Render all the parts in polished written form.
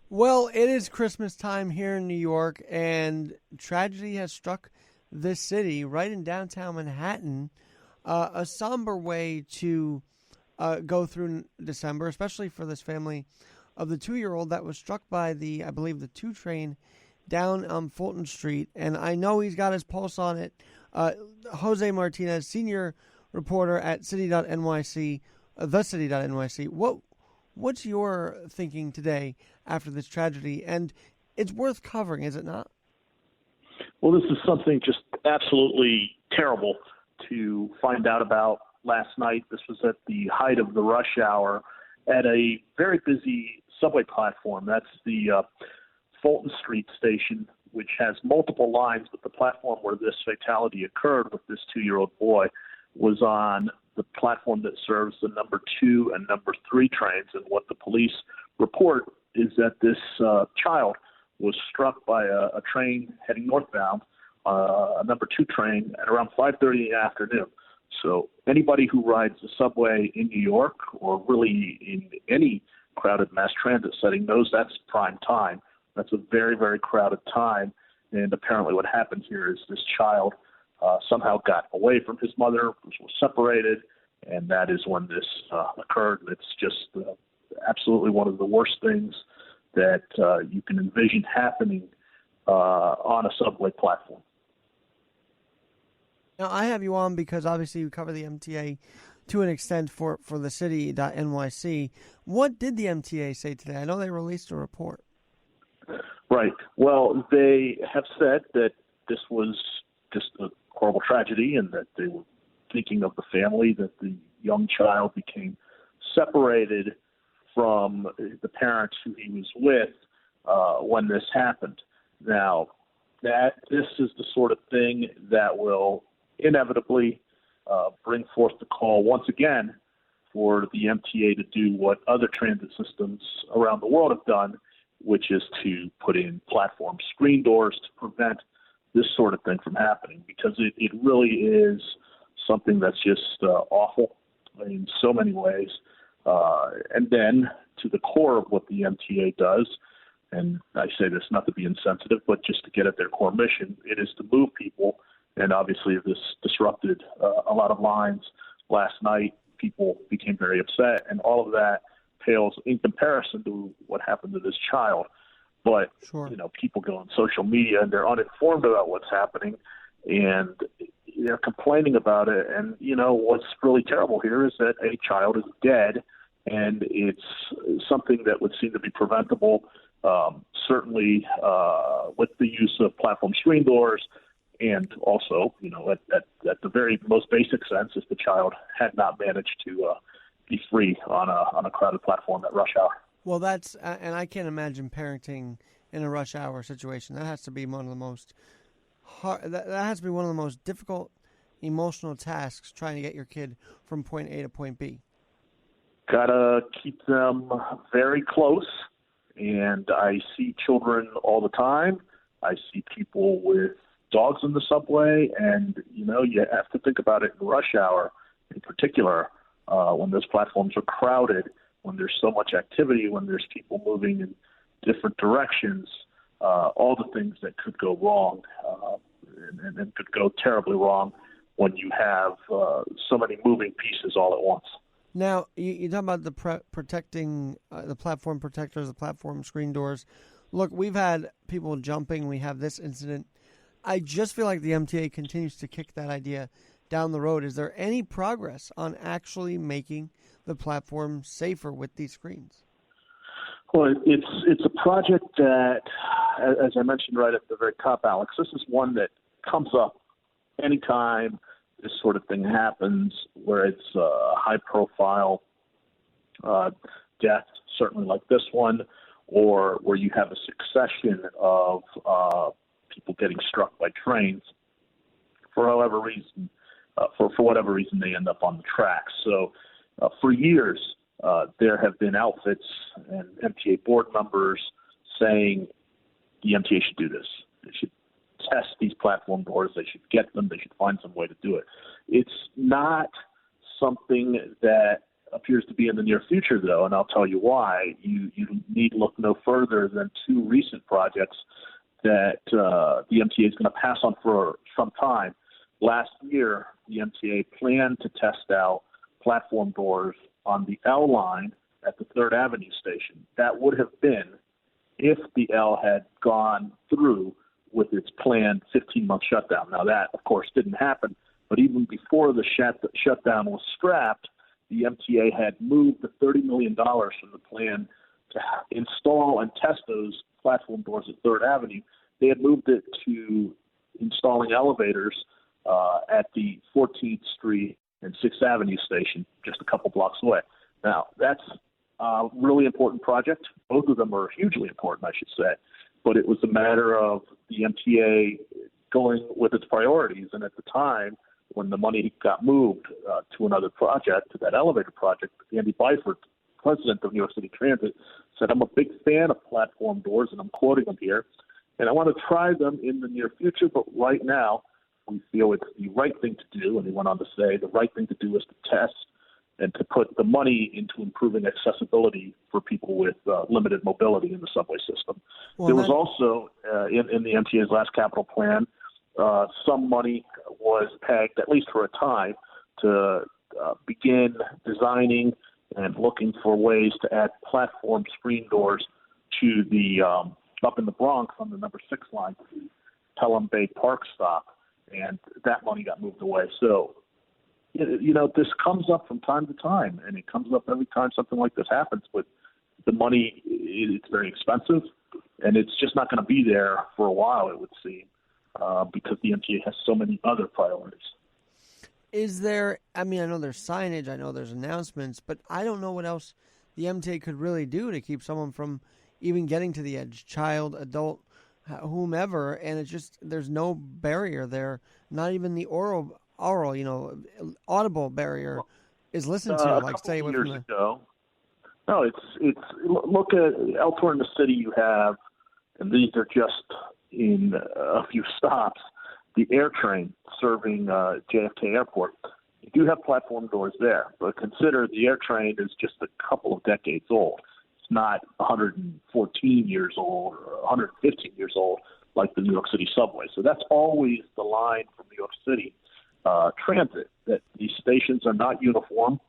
Well, it is Christmas time here in New York, and tragedy has struck this city right in downtown Manhattan. A somber way to go through December, especially for this family of the 2-year-old that was struck by I believe, the 2 train down Fulton Street. And I know he's got his pulse on it. Jose Martinez, senior reporter at City.NYC, thecity.nyc. What's your thinking today after this tragedy? And it's worth covering, is it not? Well, this is something just absolutely terrible to find out about last night. This was at the height of the rush hour at a very busy subway platform. That's the Fulton Street station, which has multiple lines, but the platform where this fatality occurred with this 2-year-old boy was on the platform that serves the number 2 and number 3 trains. And what the police report is that this child was struck by a train heading northbound, a number 2 train, at around 5:30 in the afternoon. So anybody who rides the subway in New York or really in any crowded mass transit setting knows that's prime time. That's a very, very crowded time. And apparently what happened here is this child somehow got away from his mother, was separated, and that is when this occurred. It's just absolutely one of the worst things that you can envision happening on a subway platform. Now, I have you on because obviously you cover the MTA to an extent for the city.nyc. What did the MTA say today? I know they released a report. Right. Well, they have said that this was just a horrible tragedy and that they were thinking of the family, that the young child became separated from the parents who he was with when this happened. Now, this is the sort of thing that will inevitably bring forth the call once again for the MTA to do what other transit systems around the world have done, which is to put in platform screen doors to prevent this sort of thing from happening, because it really is something that's just awful in so many ways. And then to the core of what the MTA does, and I say this not to be insensitive, but just to get at their core mission, it is to move people. And obviously this disrupted a lot of lines last night. People became very upset, and all of that pales in comparison to what happened to this child. But, Sure. People go on social media and they're uninformed about what's happening, and they're complaining about it. And, what's really terrible here is that a child is dead, and it's something that would seem to be preventable, certainly with the use of platform screen doors. And also, at the very most basic sense, if the child had not managed to be free on a crowded platform at rush hour. Well, that's and I can't imagine parenting in a rush hour situation. That has to be one of the most that has to be one of the most difficult emotional tasks, trying to get your kid from point A to point B. Gotta keep them very close, and I see children all the time. I see people with dogs in the subway, and you have to think about it in rush hour in particular, when those platforms are crowded, when there's so much activity, when there's people moving in different directions, all the things that could go wrong and could go terribly wrong when you have so many moving pieces all at once. Now, you talk about protecting the platform protectors, the platform screen doors. Look, we've had people jumping. We have this incident. I just feel like the MTA continues to kick that idea down the road. Is there any progress on actually making the platform safer with these screens? Well, it's a project that, as I mentioned right at the very top, Alex, this is one that comes up anytime this sort of thing happens, where it's a high-profile death, certainly like this one, or where you have a succession of people getting struck by trains for however reason, for whatever reason they end up on the tracks. So for years, there have been outfits and MTA board members saying the MTA should do this. They should test these platform doors. They should get them. They should find some way to do it. It's not something that appears to be in the near future, though, and I'll tell you why. You need look no further than two recent projects that the MTA is going to pass on for some time. Last year, the MTA planned to test out platform doors on the L line at the 3rd Avenue station. That would have been if the L had gone through with its planned 15-month shutdown. Now, that, of course, didn't happen, but even before the shutdown was scrapped, the MTA had moved the $30 million from the plan to install and test those platform doors at 3rd Avenue. They had moved it to installing elevators at the 14th Street and 6th Avenue station, just a couple blocks away. Now, that's a really important project. Both of them are hugely important, I should say. But it was a matter of the MTA going with its priorities. And at the time, when the money got moved to another project, to that elevator project, Andy Byford, president of New York City Transit, said, "I'm a big fan of platform doors," and I'm quoting him here, "and I want to try them in the near future, but right now we feel it's the right thing to do." And he went on to say the right thing to do is to test and to put the money into improving accessibility for people with limited mobility in the subway system. Well, there was also, in the MTA's last capital plan, some money was pegged, at least for a time, to begin designing and looking for ways to add platform screen doors to the up in the Bronx on the number 6 line, Pelham Bay Park stop, and that money got moved away. So, this comes up from time to time, and it comes up every time something like this happens. But the money, it's very expensive, and it's just not going to be there for a while, it would seem, because the MTA has so many other priorities. Is there, I know there's signage, I know there's announcements, but I don't know what else the MTA could really do to keep someone from even getting to the edge, child, adult, whomever, and it's just, there's no barrier there, not even the oral, audible barrier is listened to, like stay away from the... Ago. No, it's look at elsewhere in the city you have, and these are just in a few stops, the air train serving JFK Airport. You do have platform doors there, but consider the air train is just a couple of decades old. It's not 114 years old or 115 years old like the New York City subway. So that's always the line from New York City transit, that these stations are not uniform.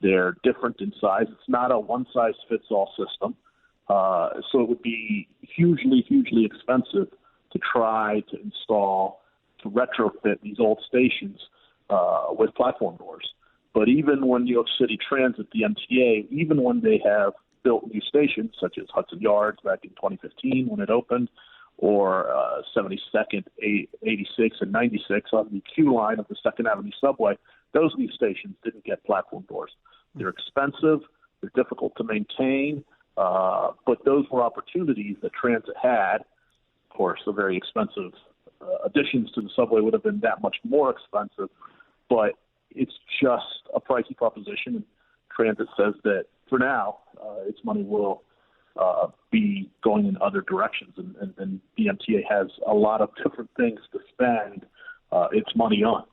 They're different in size. It's not a one-size-fits-all system. So it would be hugely, hugely expensive to try to install, to retrofit these old stations with platform doors. But even when New York City Transit, the MTA, even when they have built new stations, such as Hudson Yards back in 2015 when it opened, or 72nd, 86, and 96 on the Q line of the 2nd Avenue subway, those new stations didn't get platform doors. They're expensive, they're difficult to maintain, but those were opportunities that transit had. Of course, the very expensive additions to the subway would have been that much more expensive, but it's just a pricey proposition. And transit says that for now, its money will be going in other directions, and the MTA has a lot of different things to spend its money on.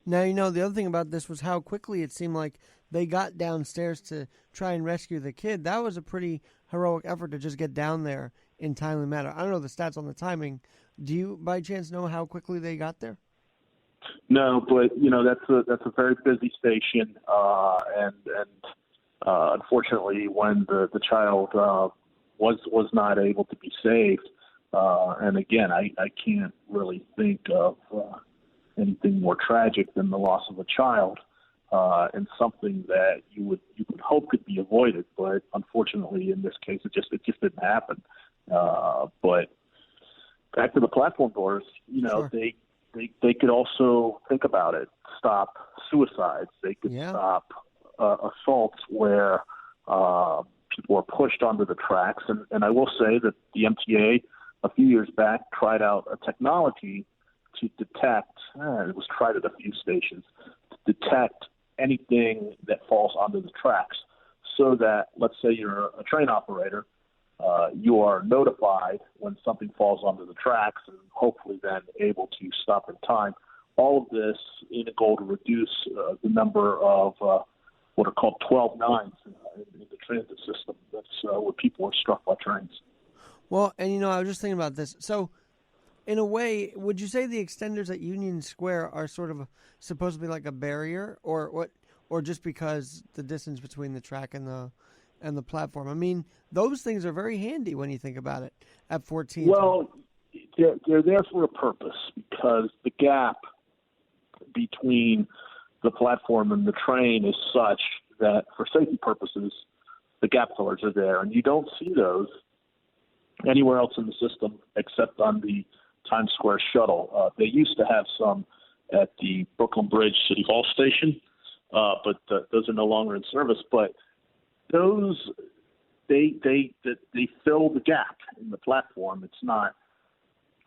Now, the other thing about this was how quickly it seemed like they got downstairs to try and rescue the kid. That was a pretty heroic effort to just get down there in timely manner. I don't know the stats on the timing. Do you, by chance, know how quickly they got there? No, but that's a very busy station, and unfortunately, when the child was not able to be saved, and again, I can't really think of anything more tragic than the loss of a child, and something that you would hope could be avoided, but unfortunately, in this case, it just didn't happen. But back to the platform doors, sure. They could also think about it, stop suicides. They could stop assaults where people are pushed onto the tracks. And I will say that the MTA a few years back tried out a technology to detect, it was tried at a few stations, to detect anything that falls onto the tracks, so that, let's say you're a train operator, you are notified when something falls onto the tracks and hopefully then able to stop in time. All of this in a goal to reduce the number of what are called 12 nines in the transit system. That's where people are struck by trains. Well, and I was just thinking about this. So, in a way, would you say the extenders at Union Square are sort of supposed to be like a barrier, or what, or just because the distance between the track and the platform? I mean, those things are very handy when you think about it at 14th. Well, they're there for a purpose, because the gap between the platform and the train is such that for safety purposes, the gap fillers are there, and you don't see those anywhere else in the system except on the Times Square shuttle. They used to have some at the Brooklyn Bridge City Hall station, but those are no longer in service. But those they fill the gap in the platform. It's not.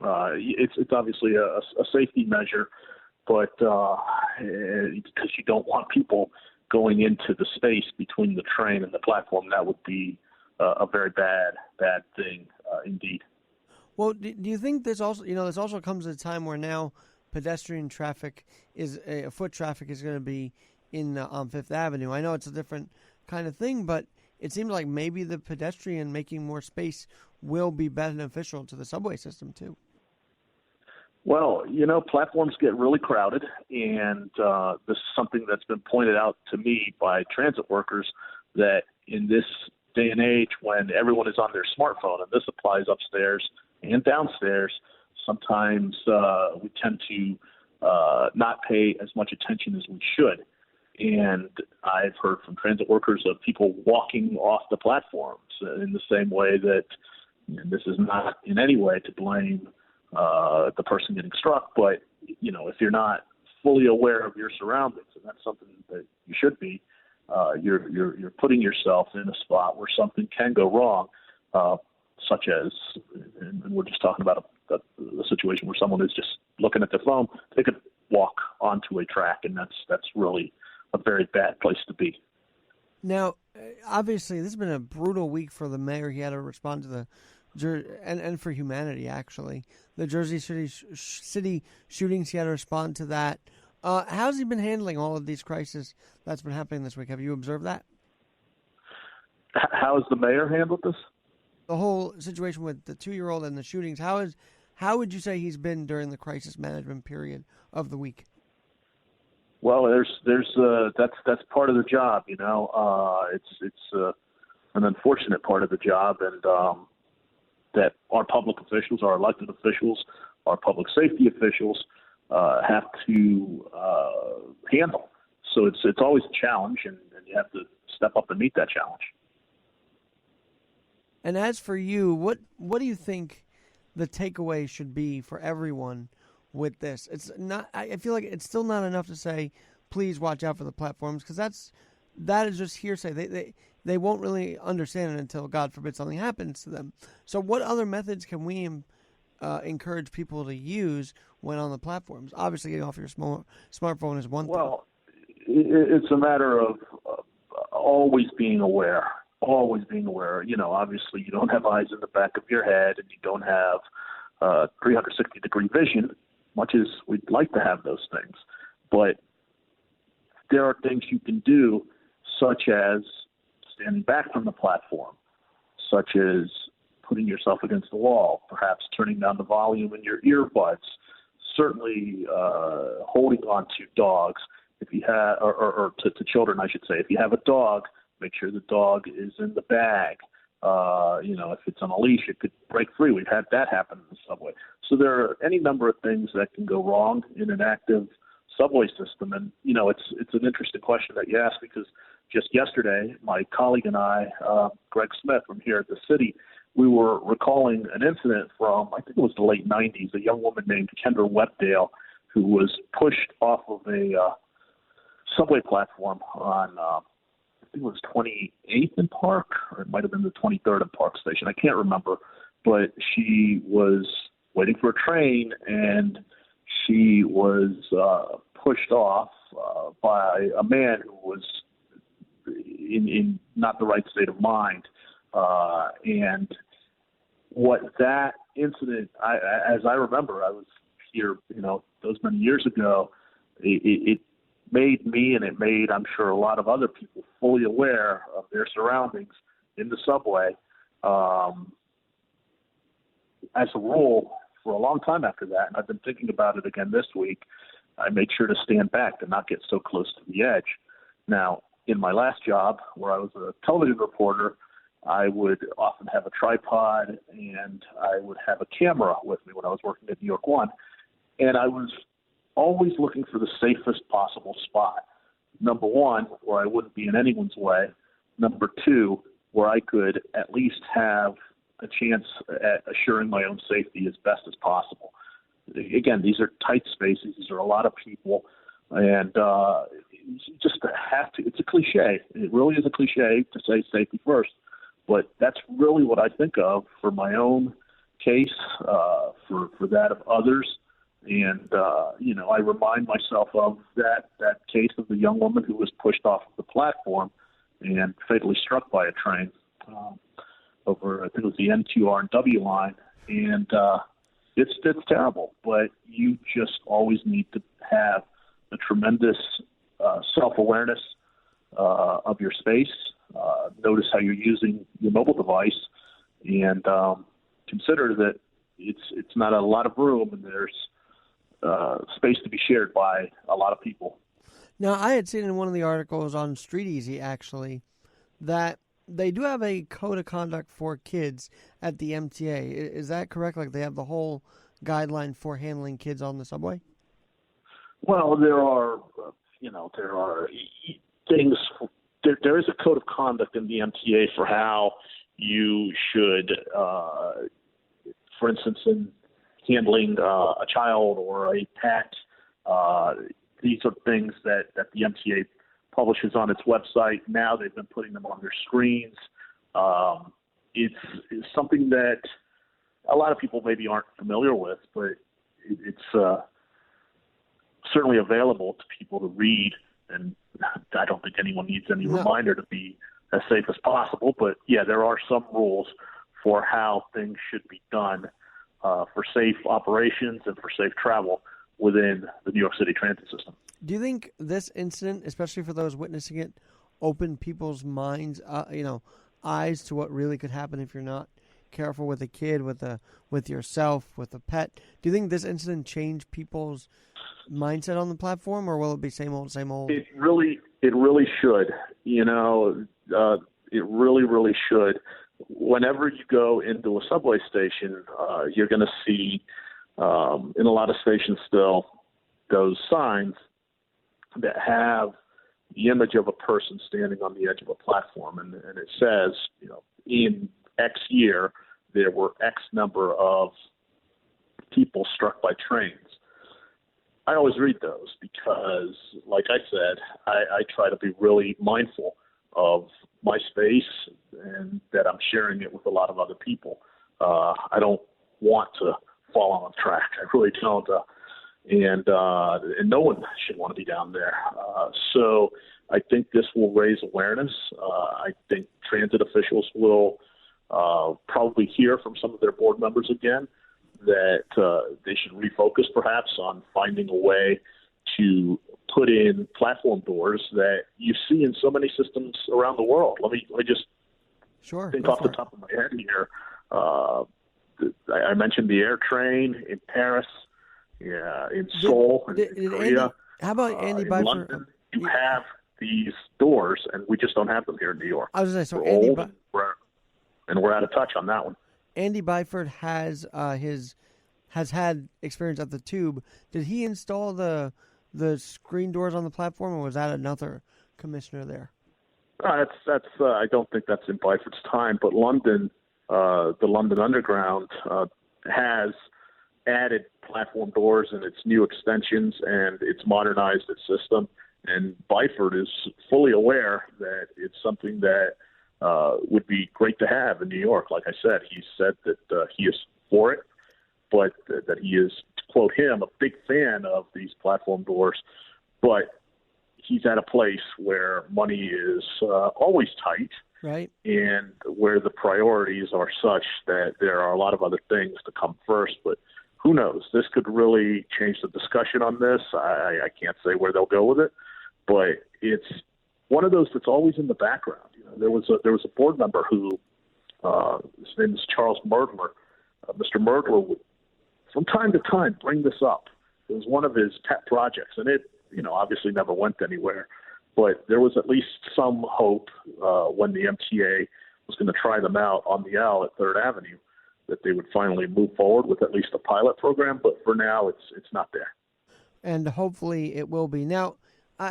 It's obviously a safety measure, but because you don't want people going into the space between the train and the platform, that would be a very bad thing indeed. Well, do you think this also, this also comes at a time where now pedestrian traffic foot traffic is going to be on Fifth Avenue? I know it's a different kind of thing, but it seems like maybe the pedestrian making more space will be beneficial to the subway system too. Well, platforms get really crowded, and this is something that's been pointed out to me by transit workers, that in this day and age when everyone is on their smartphone, and this applies upstairs and downstairs, sometimes we tend to not pay as much attention as we should. And I've heard from transit workers of people walking off the platforms in the same way that, and this is not in any way to blame the person getting struck, but if you're not fully aware of your surroundings, and that's something that you should be, you're putting yourself in a spot where something can go wrong, such as, and we're just talking about a situation where someone is just looking at their phone. They could walk onto a track, and that's really a very bad place to be. Now, obviously, this has been a brutal week for the mayor. He had to respond to the and for humanity, actually. The Jersey City shootings, he had to respond to that. How's he been handling all of these crises that's been happening this week? Have you observed that? How has the mayor handled this? The whole situation with the 2-year-old and the shootings. How would you say he's been during the crisis management period of the week? Well, that's part of the job, It's an unfortunate part of the job, and that our public officials, our elected officials, our public safety officials have to handle. So it's always a challenge, and you have to step up and meet that challenge. And as for you, what do you think the takeaway should be for everyone with this? It's not. I feel like it's still not enough to say, please watch out for the platforms, because that is just hearsay. They won't really understand it until, God forbid, something happens to them. So what other methods can we encourage people to use when on the platforms? Obviously, getting off your smartphone is one thing. Well, it's a matter of always being aware. Always being aware. Obviously, you don't have eyes in the back of your head, and you don't have 360-degree vision, much as we'd like to have those things. But there are things you can do, such as standing back from the platform, such as putting yourself against the wall, perhaps turning down the volume in your earbuds, certainly holding on to dogs if you have, or to children, I should say. If you have a dog, make sure the dog is in the bag. If it's on a leash, it could break free. We've had that happen in the subway. So there are any number of things that can go wrong in an active subway system. And, it's an interesting question that you ask, because just yesterday, my colleague and I, Greg Smith from here at the city, we were recalling an incident from, I think it was the late 90s, a young woman named Kendra Webdale, who was pushed off of a subway platform on, I think it was 28th and Park, or it might have been the 23rd and Park station. I can't remember. But she was waiting for a train, and she was pushed off by a man who was in not the right state of mind. And what that incident, as I remember, I was here, those many years ago, it made me, and it made, I'm sure, a lot of other people fully aware of their surroundings in the subway. As a rule, for a long time after that, and I've been thinking about it again this week, I made sure to stand back and not get so close to the edge. Now, in my last job, where I was a television reporter, I would often have a tripod and I would have a camera with me when I was working at New York One. And I was always looking for the safest possible spot. Number one, where I wouldn't be in anyone's way. Number two, where I could at least have a chance at assuring my own safety as best as possible. Again, these are tight spaces. These are a lot of people. And you just have to, it's a cliche. It really is a cliche to say safety first. But that's really what I think of for my own case, for that of others. And, I remind myself of that case of the young woman who was pushed off of the platform and fatally struck by a train over, I think it was the NQR and W line. And it's terrible, but you just always need to have a tremendous self-awareness of your space. Notice how you're using your mobile device, and consider that it's not a lot of room, and there's space to be shared by a lot of people. Now, I had seen in one of the articles on Street Easy, actually, that they do have a code of conduct for kids at the MTA. Is that correct? Like they have the whole guideline for handling kids on the subway? Well, there are things. There is a code of conduct in the MTA for how you should, for instance, in handling a child or a pet. These are things that the MTA publishes on its website. Now they've been putting them on their screens. It's something that a lot of people maybe aren't familiar with, but it's certainly available to people to read. And I don't think anyone needs any reminder to be as safe as possible. But, yeah, there are some rules for how things should be done for safe operations and for safe travel within the New York City transit system. Do you think this incident, especially for those witnessing it, opened people's minds, eyes to what really could happen if you're not careful with a kid, with yourself, with a pet? Do you think this incident changed people's mindset on the platform, or will it be same old, same old? It really should. It really should. Whenever you go into a subway station, you're going to see in a lot of stations still those signs that have the image of a person standing on the edge of a platform, and it says, in X year there were X number of people struck by trains. I always read those because, like I said, I try to be really mindful of my space and that I'm sharing it with a lot of other people. I don't want to fall on a track. I really don't. And no one should want to be down there. So I think this will raise awareness. I think transit officials will probably hear from some of their board members again that they should refocus perhaps on finding a way to put in platform doors that you see in so many systems around the world. Let me just think off the top of my head here. I mentioned the air train in Paris, in Seoul, in Korea. How about Andy in Byford? London, you have these doors, and we just don't have them here in New York. I was going to say, so we're Andy old, and we're out of touch on that one. Andy Byford has had experience at the Tube. Did he install the screen doors on the platform, or was that another commissioner there? That's I don't think that's in Byford's time, but London, the London Underground has added platform doors in its new extensions, and it's modernized its system. And Byford is fully aware that it's something that would be great to have in New York. Like I said, he said that he is for it, but that he is, to quote him, a big fan of these platform doors. But he's at a place where money is always tight, right, and where the priorities are such that there are a lot of other things to come first. But who knows? This could really change the discussion on this. I can't say where they'll go with it. but it's one of those that's always in the background. There was a board member who his name is Charles Murdler. Mr. Murdler would from time to time bring this up. It was one of his pet projects, and it obviously never went anywhere. But there was at least some hope when the MTA was going to try them out on the L at 3rd Avenue that they would finally move forward with at least a pilot program. But for now, it's not there. And hopefully it will be. Now,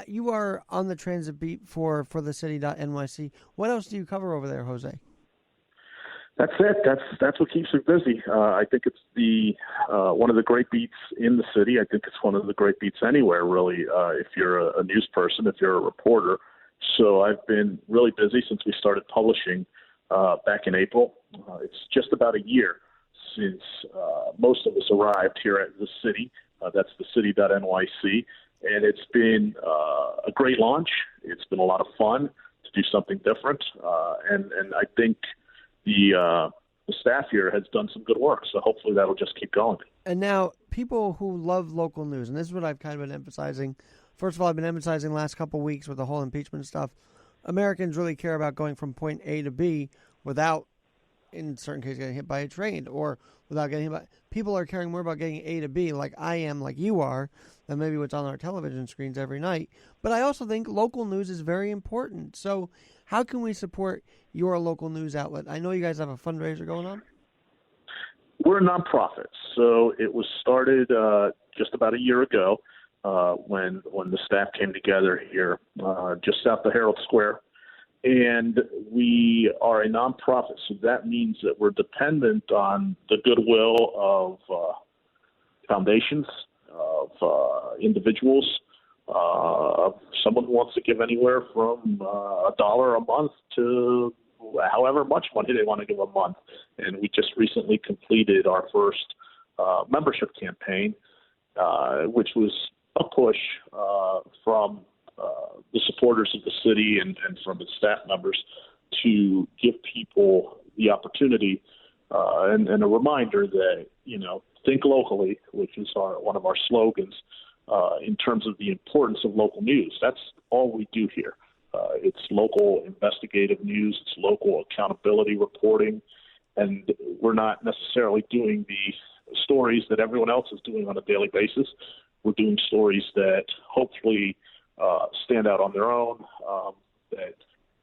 you are on the transit beat for the city.nyc. What else do you cover over there, Jose? That's it. That's what keeps me busy. I think it's the one of the great beats in the city. I think it's one of the great beats anywhere, really, if you're a news person, if you're a reporter. So I've been really busy since we started publishing back in April. It's just about a year since most of us arrived here at the city. That's the city.nyc. And it's been a great launch. It's been a lot of fun to do something different. And I think the staff here has done some good work. So hopefully that'll just keep going. And now people who love local news, and this is what I've kind of been emphasizing. First of all, I've been emphasizing the last couple of weeks with the whole impeachment stuff. Americans really care about going from point A to B without, in certain cases, getting hit by a train or without getting hit by. People are caring more about getting A to B, like I am, like you are, than maybe what's on our television screens every night. But I also think local news is very important. So how can we support your local news outlet? I know you guys have a fundraiser going on. We're a nonprofit, so it was started just about a year ago when the staff came together here just south of Herald Square. And we are a nonprofit, so that means that we're dependent on the goodwill of foundations, of individuals, of someone who wants to give anywhere from $1 a month to however much money they want to give a month. And we just recently completed our first membership campaign, which was a push from the supporters of the city and from its staff members to give people the opportunity and a reminder that, think locally, which is one of our slogans in terms of the importance of local news. That's all we do here. It's local investigative news. It's local accountability reporting. And we're not necessarily doing the stories that everyone else is doing on a daily basis. We're doing stories that hopefully stand out on their own, that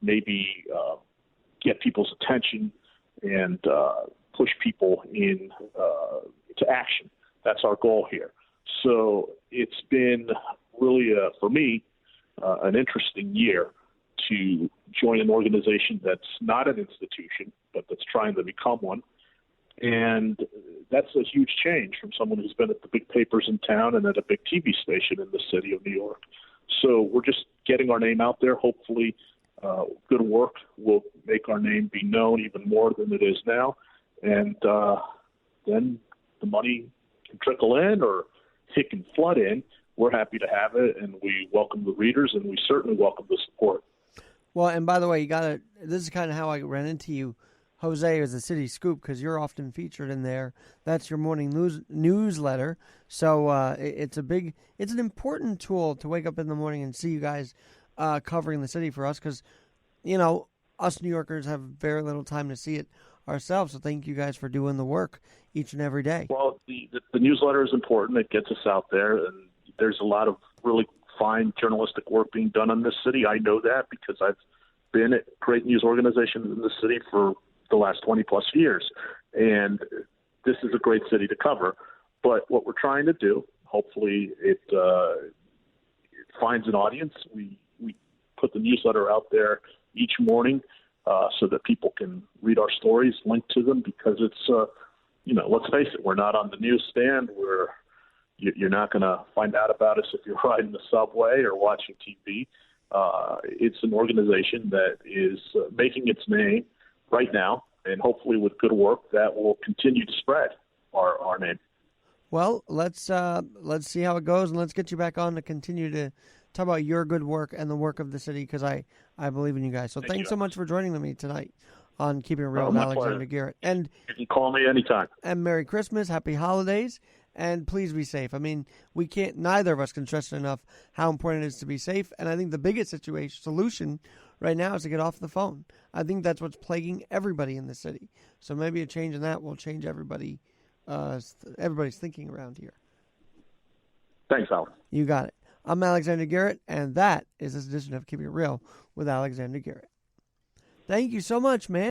maybe get people's attention and push people to action. That's our goal here. So it's been really, for me, an interesting year to join an organization that's not an institution, but that's trying to become one. And that's a huge change from someone who's been at the big papers in town and at a big TV station in the city of New York. So we're just getting our name out there. Hopefully, good work will make our name be known even more than it is now. And then the money can trickle in or it can flood in. We're happy to have it, and we welcome the readers, and we certainly welcome the support. Well, and by the way, this is kind of how I ran into you, Jose, as the City Scoop, because you're often featured in there. That's your morning newsletter. So it's an important tool to wake up in the morning and see you guys covering the city for us, because, us New Yorkers have very little time to see it ourselves. So thank you guys for doing the work each and every day. Well, the newsletter is important. It gets us out there, and there's a lot of really fine journalistic work being done in this city. I know that because I've been at great news organizations in the city for the last 20 plus years. And this is a great city to cover. But what we're trying to do, hopefully it finds an audience. We put the newsletter out there each morning so that people can read our stories, link to them, because it's, let's face it, we're not on the newsstand. You're not going to find out about us if you're riding the subway or watching TV. It's an organization that is making its name right now, and hopefully with good work that will continue to spread our name. Well, let's see how it goes, and let's get you back on to continue to talk about your good work and the work of the city, because I believe in you guys. So thanks so much for joining me tonight on Keeping It Real with Alexander Garrett. And you can call me anytime. And Merry Christmas, Happy Holidays. And please be safe. I mean, neither of us can stress enough how important it is to be safe. And I think the biggest solution right now is to get off the phone. I think that's what's plaguing everybody in the city. So maybe a change in that will change everybody's thinking around here. Thanks, Alex. You got it. I'm Alexander Garrett, and that is this edition of Keeping It Real with Alexander Garrett. Thank you so much, man.